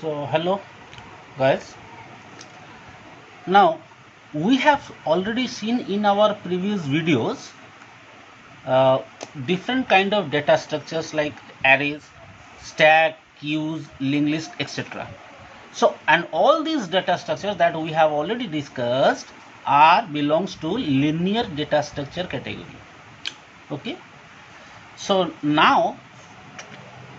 So hello guys. Now we have already seen in our previous videos uh, different kind of data structures like arrays, stack, queues, linked list, etc. So and all these data structures that we have already discussed are belongs to linear data structure category. Okay. So now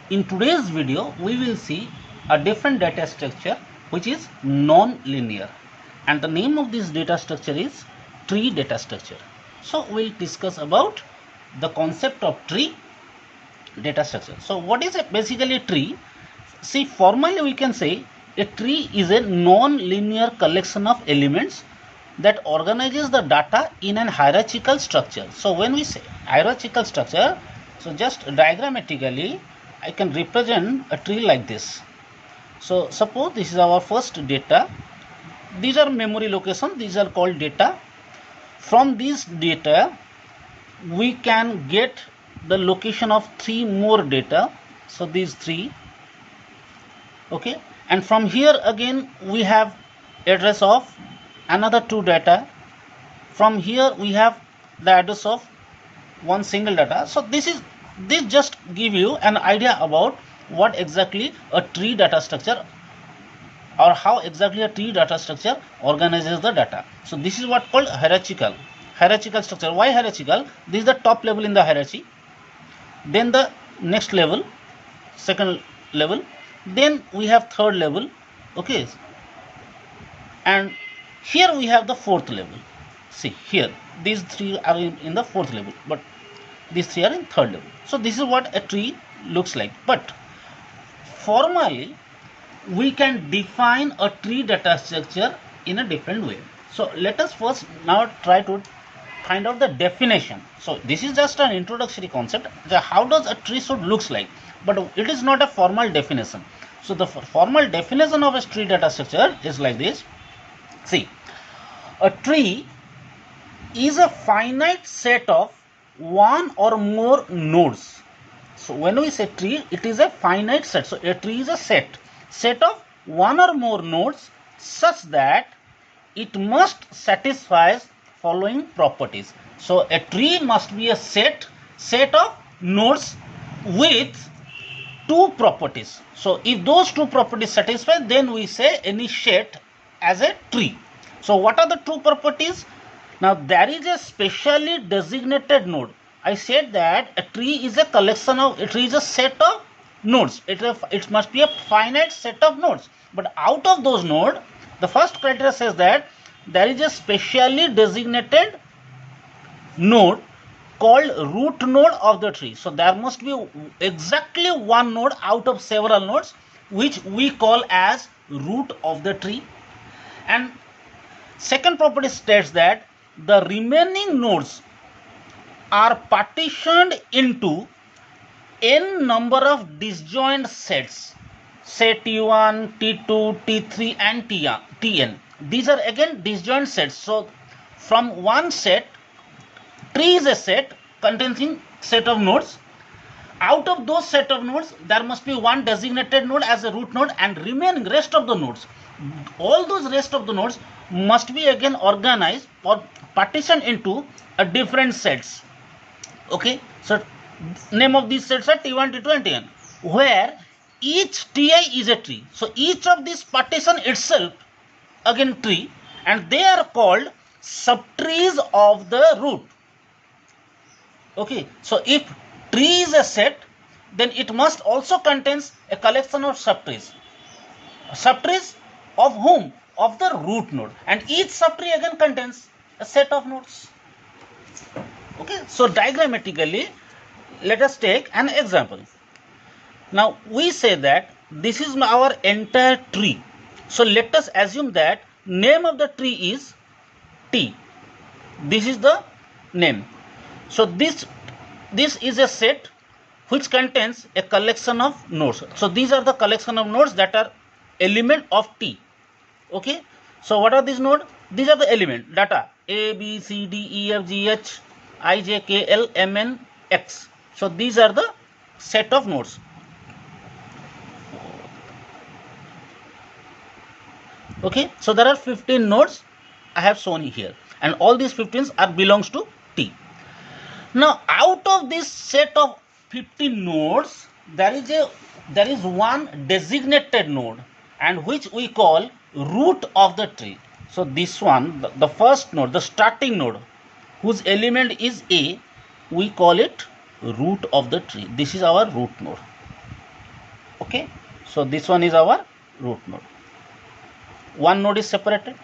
in today's video, we will see a different data structure which is non-linear, and the name of this data structure is tree data structure. So we'll discuss about the concept of tree data structure. So what is basically a tree? See, formally we can say a tree is a non-linear collection of elements that organizes the data in an hierarchical structure. So when we say hierarchical structure, so just diagrammatically I can represent a tree like this. So suppose this is our first data. These are memory location. These are called data. From this data we can get the location of three more data. So these three. Okay, and from here again we have address of another two data. From here we have the address of one single data. So this just give you an idea about what exactly a tree data structure, or how exactly a tree data structure organizes the data. So this is what called hierarchical structure. Why hierarchical? This is the top level in the hierarchy, then the next level, second level, then we have third level. Okay, and here we have the fourth level. See here, these three are in the fourth level, but these three are in third level. So this is what a tree looks like. But formally we can define a tree data structure in a different way. So let us first now try to find out the definition. So this is just an introductory concept, how does a tree should looks like, but it is not a formal definition. So the formal definition of a tree data structure is like this. See, a tree is a finite set of one or more nodes. So when we say tree, it is a finite set. So a tree is a set of one or more nodes such that it must satisfy following properties. So a tree must be a set of nodes with two properties. So if those two properties satisfy, then we say any set as a tree. So what are the two properties? Now there is a specially designated node. I said that a tree is a collection of, a tree is a set of nodes. It must be a finite set of nodes. But out of those nodes, the first criteria says that there is a specially designated node called root node of the tree. So there must be exactly one node out of several nodes which we call as root of the tree. And second property states that the remaining nodes are partitioned into n number of disjoint sets, say T1, T2, T3 and Tn. These are again disjoint sets. So from one set, tree is a set containing set of nodes. Out of those set of nodes, there must be one designated node as a root node, and remaining rest of the nodes, all those rest of the nodes must be again organized or partitioned into a different sets. Okay, so name of these sets are T1, T2 and Tn, where each Ti is a tree. So each of these partition itself again tree, and they are called subtrees of the root. Okay, so if tree is a set, then it must also contains a collection of subtrees. Subtrees of whom? Of the root node, and each subtree again contains a set of nodes. Okay, so diagrammatically, let us take an example. Now we say that this is our entire tree. So let us assume that name of the tree is T. This is the name. So this is a set which contains a collection of nodes. So these are the collection of nodes that are element of T. Okay, so what are these nodes? These are the element data A, B, C, D, E, F, G, H, I, J, K, L, M, N, X. So these are the set of nodes. Okay, so there are 15 nodes I have shown here, and all these 15s are belongs to T. Now out of this set of 15 nodes, there is one designated node, and which we call root of the tree. So this one, the first node, the starting node, whose element is A, we call it root of the tree. This is our root node. Okay, so this one is our root node. One node is separated.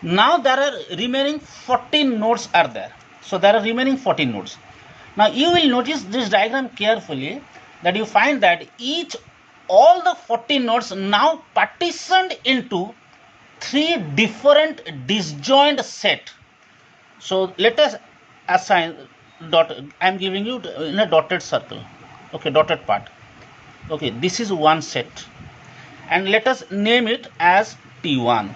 Now there are remaining 14 nodes are there. So there are remaining 14 nodes. Now you will notice this diagram carefully, that you find that all the 14 nodes now partitioned into 3 different disjoint set. So let us assign I am giving you in a dotted circle. Okay, dotted part. Okay, this is one set, and let us name it as T1.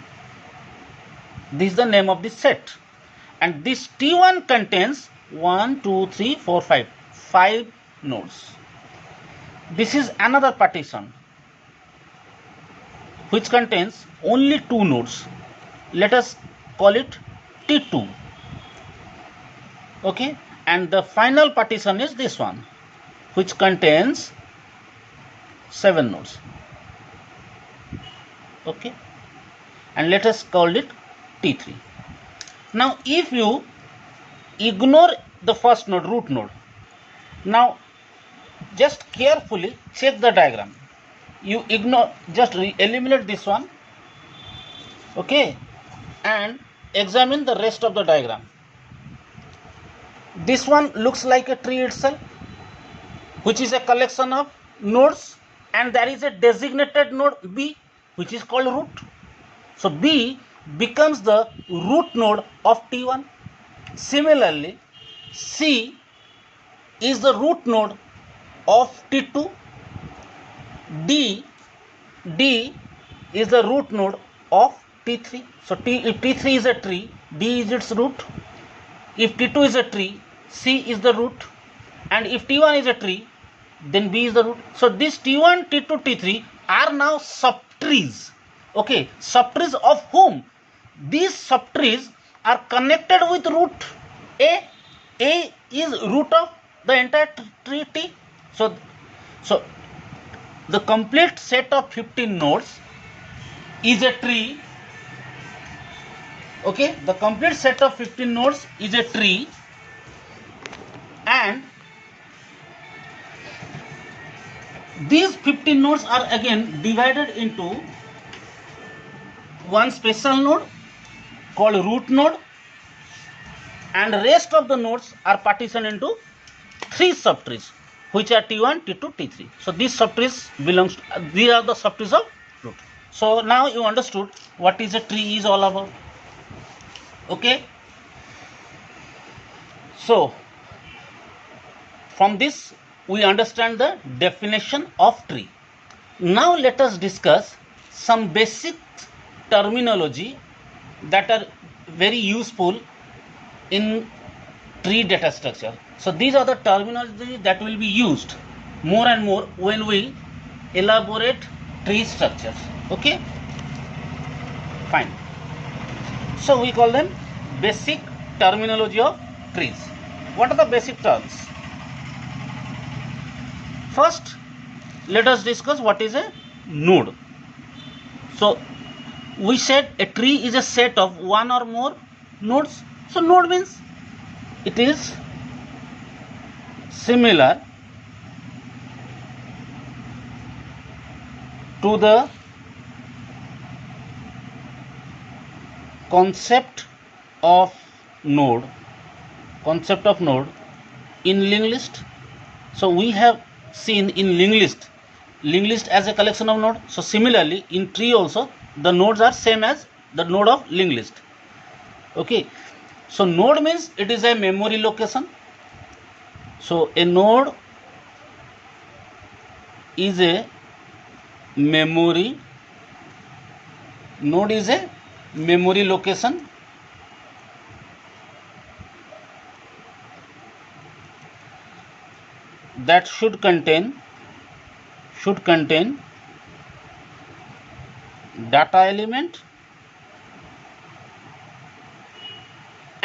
This is the name of the set, and this T1 contains 1, 2, 3, 4, 5, 5 nodes. This is another partition which contains only 2 nodes. Let us call it T2. Okay, and the final partition is this one, which contains 7 nodes. Okay, and let us call it T3. Now if you ignore the first node, root node, now just carefully check the diagram. You ignore, just eliminate this one, okay, and examine the rest of the diagram. This one looks like a tree itself, which is a collection of nodes, and there is a designated node B, which is called root. So B becomes the root node of T1. Similarly, C is the root node of T2. D is the root node of T3. So if T3 is a tree, D is its root. If T2 is a tree, C is the root. And if T1 is a tree, then B is the root. So these T1, T2, T3 are now subtrees. Okay, subtrees of whom? These subtrees are connected with root A. A is root of the entire tree T. So the complete set of 15 nodes is a tree. Okay, the complete set of 15 nodes is a tree, and these 15 nodes are again divided into one special node called root node, and rest of the nodes are partitioned into 3 subtrees, which are T1, T2, T3. So these subtrees these are the subtrees of root. So now you understood what is a tree is all about. Okay. So from this we understand the definition of tree. Now let us discuss some basic terminology that are very useful in tree data structure. So these are the terminology that will be used more and more when we elaborate tree structures. Okay, fine. So we call them basic terminology of trees. What are the basic terms? First, let us discuss what is a node. So we said a tree is a set of one or more nodes. So node means it is similar to the concept of node in linked list. So we have seen in linked list as a collection of nodes. So similarly in tree also the nodes are same as the node of linked list. Okay, so node means it is a memory location. So a node is a memory location that should contain data element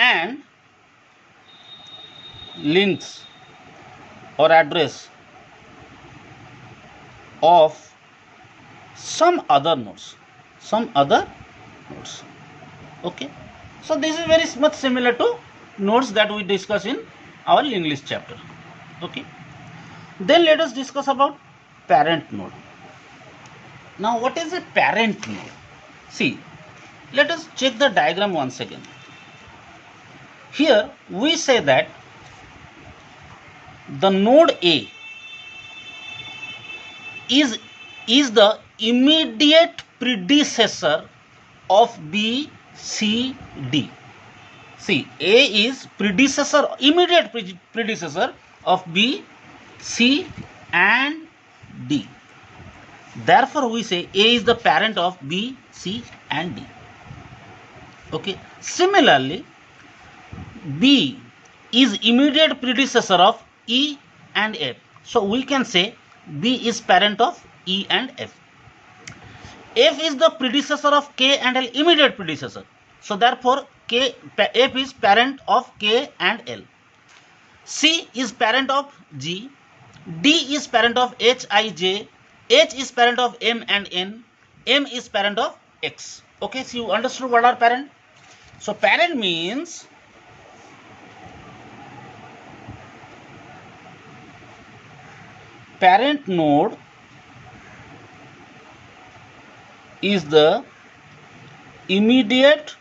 and links or address of some other nodes. Okay, so this is very much similar to nodes that we discuss in our linked list chapter. Okay, then let us discuss about parent node. Now what is a parent node? See, let us check the diagram once again. Here we say that the node A is the immediate predecessor of B, C, D. See, A is immediate predecessor of B, C and D. Therefore, we say A is the parent of B, C and D. Okay. Similarly, B is immediate predecessor of E and F. So we can say B is parent of E and F. F is the predecessor of K and L, immediate predecessor. So therefore F is parent of K and L. C is parent of G. D is parent of H, I, J. H is parent of M and N. M is parent of X. Okay, so you understood what are parent? So parent means parent node is the immediate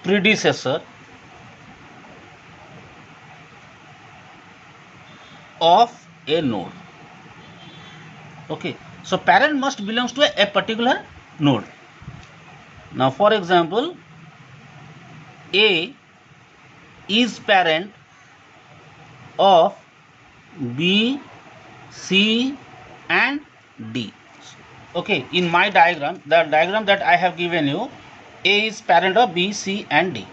predecessor of a node. Okay, so parent must belongs to a particular node. Now for example, A is parent of B, C and D. Okay, in my diagram, the diagram that I have given you, A is parent of B, C and D.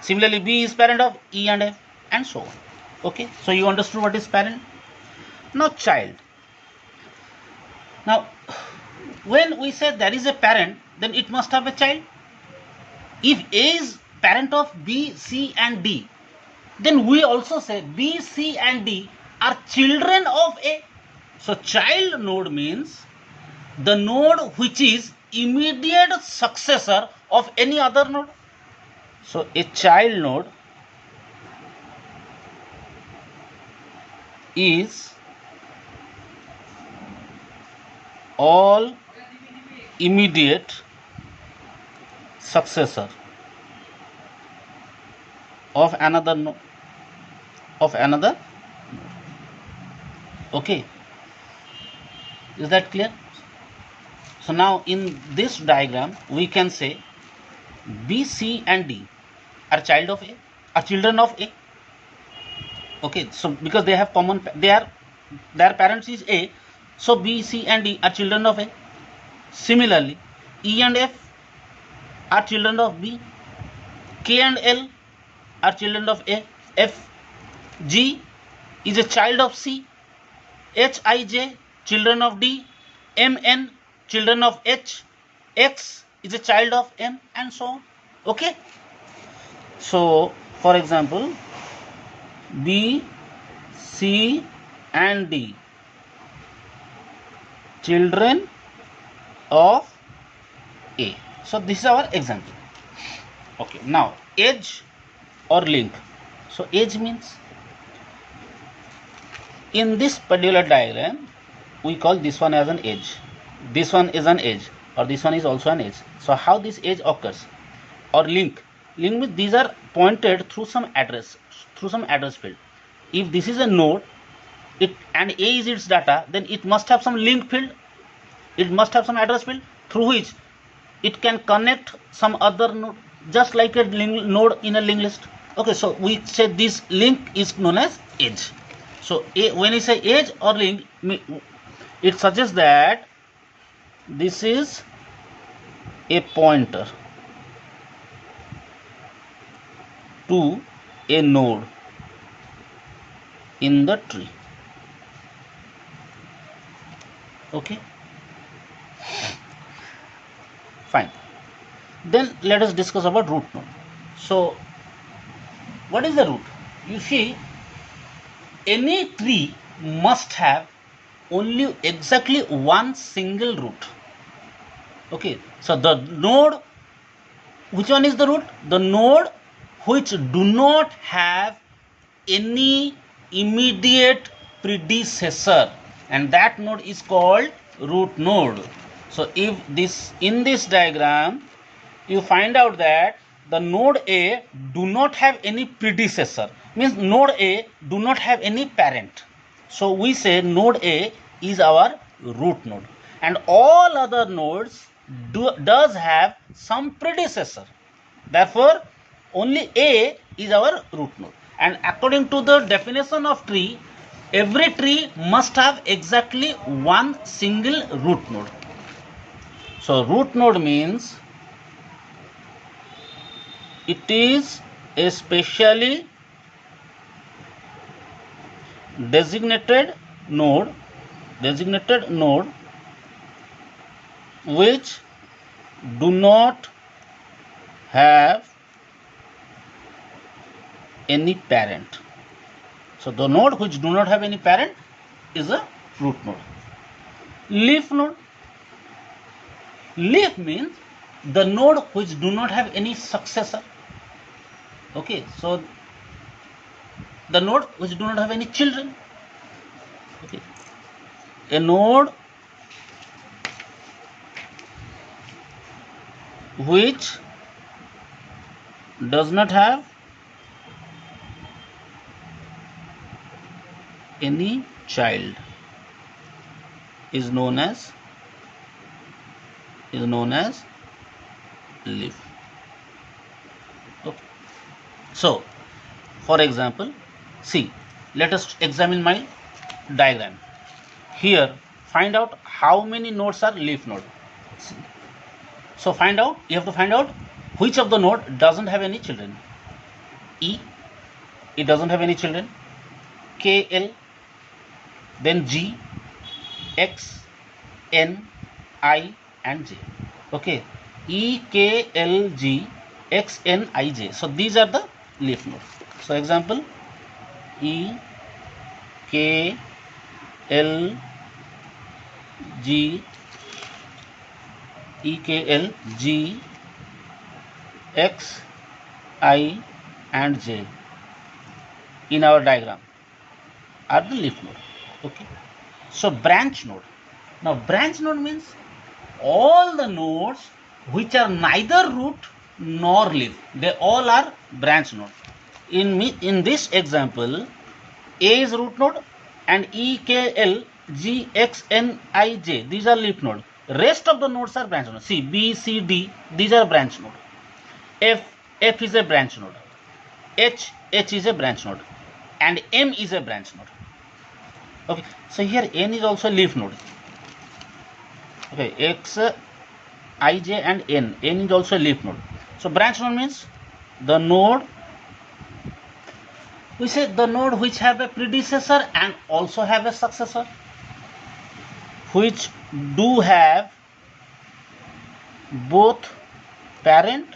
Similarly, B is parent of E and F and so on. Okay, so you understood what is parent. Now child. Now when we say there is a parent, then it must have a child. If A is parent of B, C and D, then we also say B, C and D are children of A. So child node means the node which is immediate successor of any other node. So a child node is all immediate successor of another node. Okay, is that clear? So now in this diagram we can say B, C and D are children of A. Okay, so because they have common, their parents is A, so B, C and D are children of A. Similarly, E and F are children of B. K and L are children of A. F. G is a child of C. H, I, J children of D. M, N children of H. X is a child of M and so on. Okay. So for example, B, C and D children of A. So this is our example. Okay, now edge or link. So edge means, in this particular diagram we call this one as an edge, this one is an edge, or this one is also an edge. So how this edge occurs? Or link means these are pointed through some address field. If this is a node, and A is its data, then it must have some link field, it must have some address field through which it can connect some other node, just like a node in a linked list. Okay, so we say this link is known as edge. So when we say edge or link, it suggests that this is a pointer to a node in the tree. Okay. Fine. Then let us discuss about root node. So what is the root? You see, any tree must have only exactly one single root. Okay, so the node, which one is the root? The node which do not have any immediate predecessor, and that node is called root node. So if this, in this diagram you find out that the node A do not have any predecessor, means node A do not have any parent. So we say node A is our root node, and all other nodes does have some predecessor. Therefore only A is our root node. And according to the definition of tree, every tree must have exactly one single root node. So root node means it is a specially designated node which do not have any parent. So the node which do not have any parent is a root node. Leaf node. Leaf means the node which do not have any successor. Okay, so the node which do not have any children. Okay, a node which does not have any child is known as leaf. Okay. So for example, see, let us examine my diagram. Here find out how many nodes are leaf node. So you have to find out which of the node doesn't have any children. E, it doesn't have any children. KL, then G, X, N, I and J. Okay, E, K, L, G, X, N, I, J. So these are the leaf nodes. So example, E, K, L, G, E, K, L, G, X, I and J in our diagram are the leaf node. Okay. So branch node. Now branch node means all the nodes which are neither root nor leaf. They all are branch node. In this example, A is root node and E, K, L, G, X, N, I, J. These are leaf node. Rest of the nodes are branch node. See, B, C, D. These are branch node. F is a branch node. H is a branch node. And M is a branch node. Okay. So here N is also a leaf node. Okay. X, I, J and N. N is also a leaf node. So branch node means the node, we say the node which have a predecessor and also have a successor, which do have both parent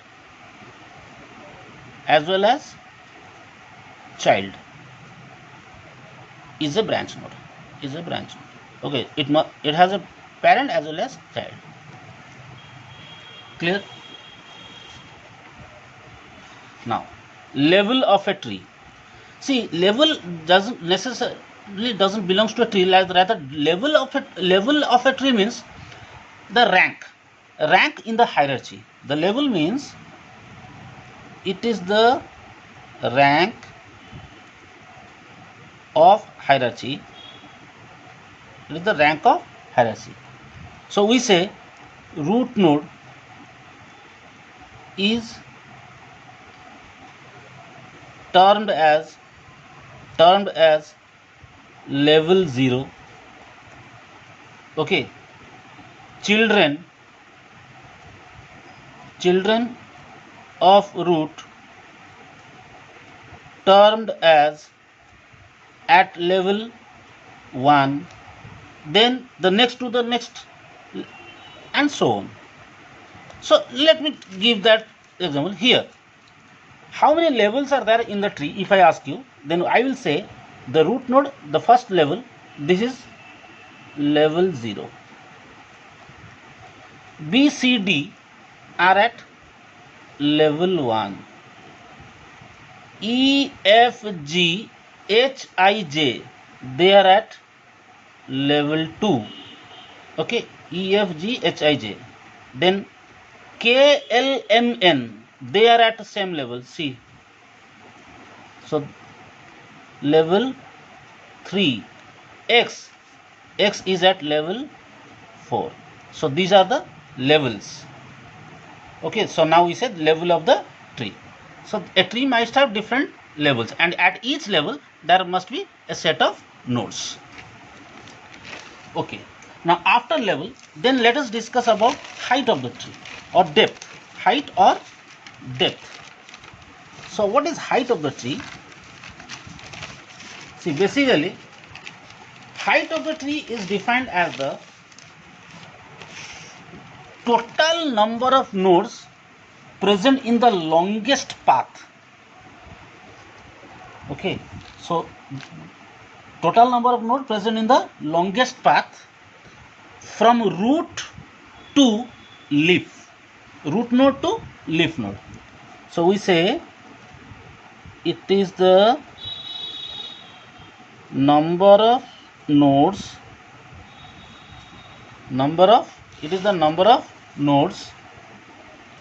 as well as child, is a branch node. Okay, it has a parent as well as child. Clear? Now level of a tree. See, level doesn't necessarily belongs to a tree. Rather, level of a tree means the rank in the hierarchy. The level means it is the rank of hierarchy. It is the rank of hierarchy. So we say root node is termed as level 0. Okay, children of root termed as at level 1, then the next to the next, and so on. So let me give that example here. How many levels are there in the tree? If I ask you, then I will say the root node, the first level, this is level 0. B, C, D are at level 1. E, F, G, H, I, J, they are at level 2. Okay, E, F, G, H, I, J. Then K, L, M, N, they are at the same level. See, so level 3. X is at level 4. So these are the levels. Okay, so now we said level of the tree. So a tree must have different levels, and at each level there must be a set of nodes. Okay, now after level, then let us discuss about height of the tree or depth. Height or depth. So what is height of the tree? See, basically height of the tree is defined as the total number of nodes present in the longest path. Okay, so total number of nodes present in the longest path from root to leaf. Root node to leaf node. So we say it is the number of nodes,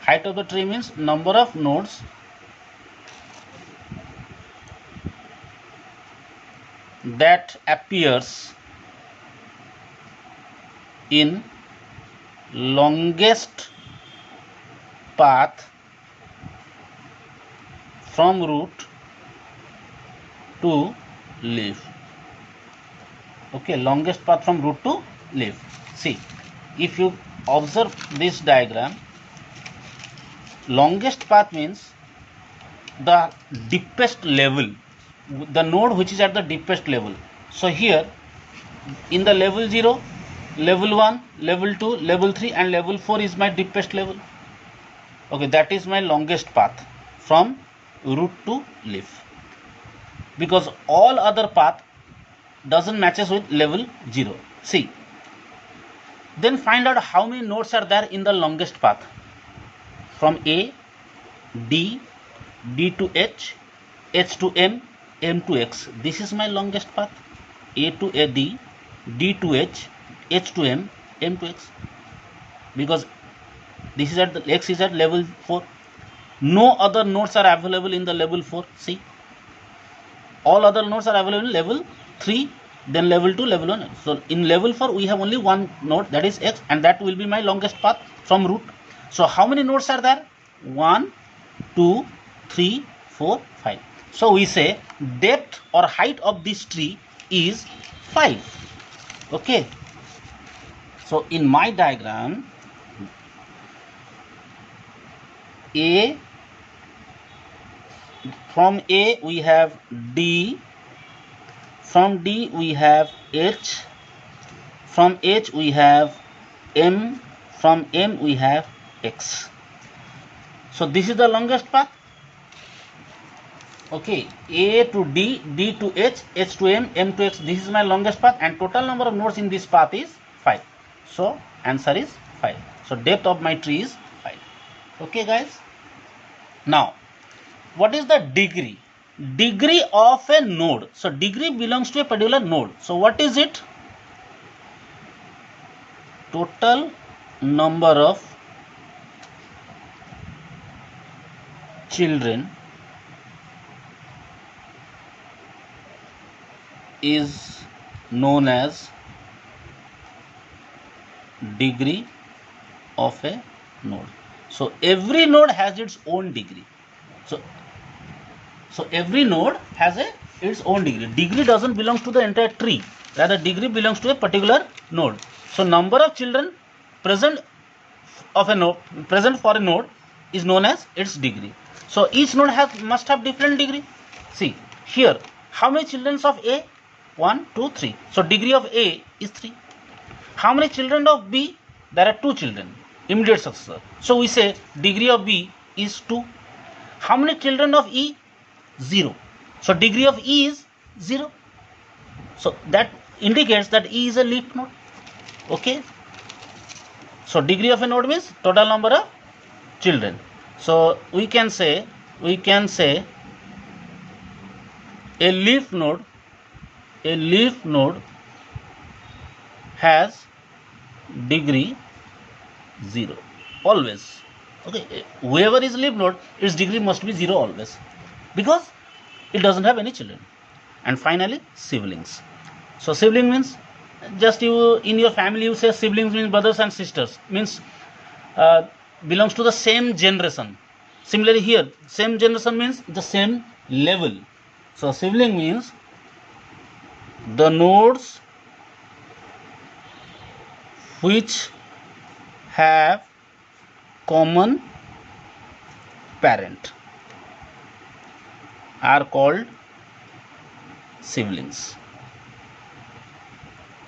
height of the tree means number of nodes that appears in longest path from root to leaf. Okay, longest path from root to leaf. See, if you observe this diagram, longest path means the deepest level, the node which is at the deepest level. So here in the level 0, level 1, level 2, level 3 and level 4 is my deepest level. Okay, that is my longest path from root to leaf, because all other path doesn't matches with level 0. See, then find out how many nodes are there in the longest path from A, D, D to H, H to M, M to X. This is my longest path. A to A, D, D to H, H to M, M to X. Because this is at the X is at level 4. No other nodes are available in the level 4. See, all other nodes are available in level 3, then level 2, level 1. So in level 4 we have only one node, that is X, and that will be my longest path from root. So how many nodes are there? 1, 2, 3, 4, 5. So we say depth or height of this tree is 5. Okay, so in my diagram, from A we have D, from D we have H, from H we have M, from M we have X. So this is the longest path. Okay, A to D, D to H, H to M, M to X. This is my longest path, and total number of nodes in this path is 5. So answer is 5. So depth of my tree is 5. Okay guys. Now, what is the degree? Degree of a node. So degree belongs to a particular node. So what is it? Total number of children is known as degree of a node. So every node has its own degree. So every node has its own degree. Degree doesn't belong to the entire tree. Rather, degree belongs to a particular node. So number of children present for a node is known as its degree. So each node must have different degree. See here, how many children of A? 1, 2, 3. So degree of A is 3. How many children of B? There are 2 children. immediate successor. So we say degree of B is 2. How many children of E? 0. So degree of E is 0. So that indicates that E is a leaf node. Okay. So degree of a node means total number of children. So we can say a leaf node has degree 0 always. Okay, whoever is leaf node, its degree must be 0 always, because it doesn't have any children. And finally, siblings. So sibling means, just you in your family you say siblings means brothers and sisters, means belongs to the same generation. Similarly here, same generation means the same level. So sibling means the nodes which have common parent are called siblings.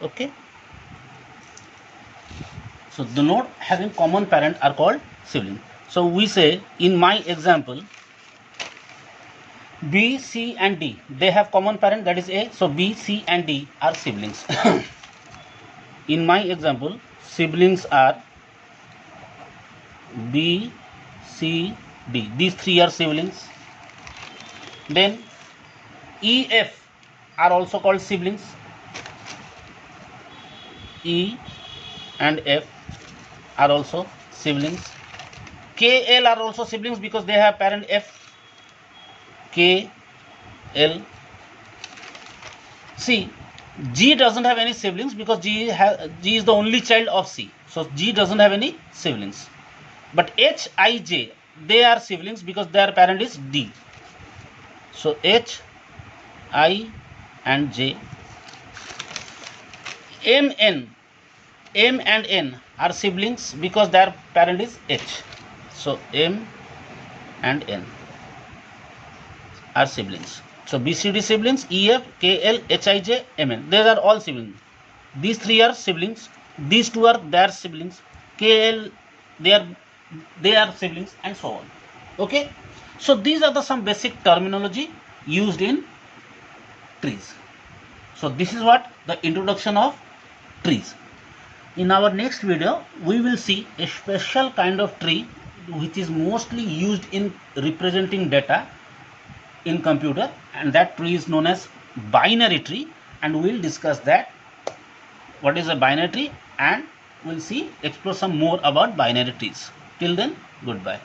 Okay. So the node having common parent are called siblings. So we say in my example, B, C and D, they have common parent, that is A. So B, C and D are siblings. In my example, siblings are B, C, D. These three are siblings. Then E, F are also called siblings. E and F are also siblings. K, L are also siblings because they have parent F. K, L. C, G doesn't have any siblings because G is the only child of C. So G doesn't have any siblings. But H, I, J, they are siblings because their parent is D. So H, I and J. M and N are siblings because their parent is H. So M and N are siblings. So BCD siblings, EF, KL, HIJ, MN. These are all siblings. These three are siblings. These two are their siblings. KL, they are siblings, and so on. Okay. So these are the some basic terminology used in trees. So this is what the introduction of trees. In our next video, we will see a special kind of tree which is mostly used in representing data in computer, and that tree is known as binary tree, and we will discuss that what is a binary tree, and we'll explore some more about binary trees. Till then, goodbye.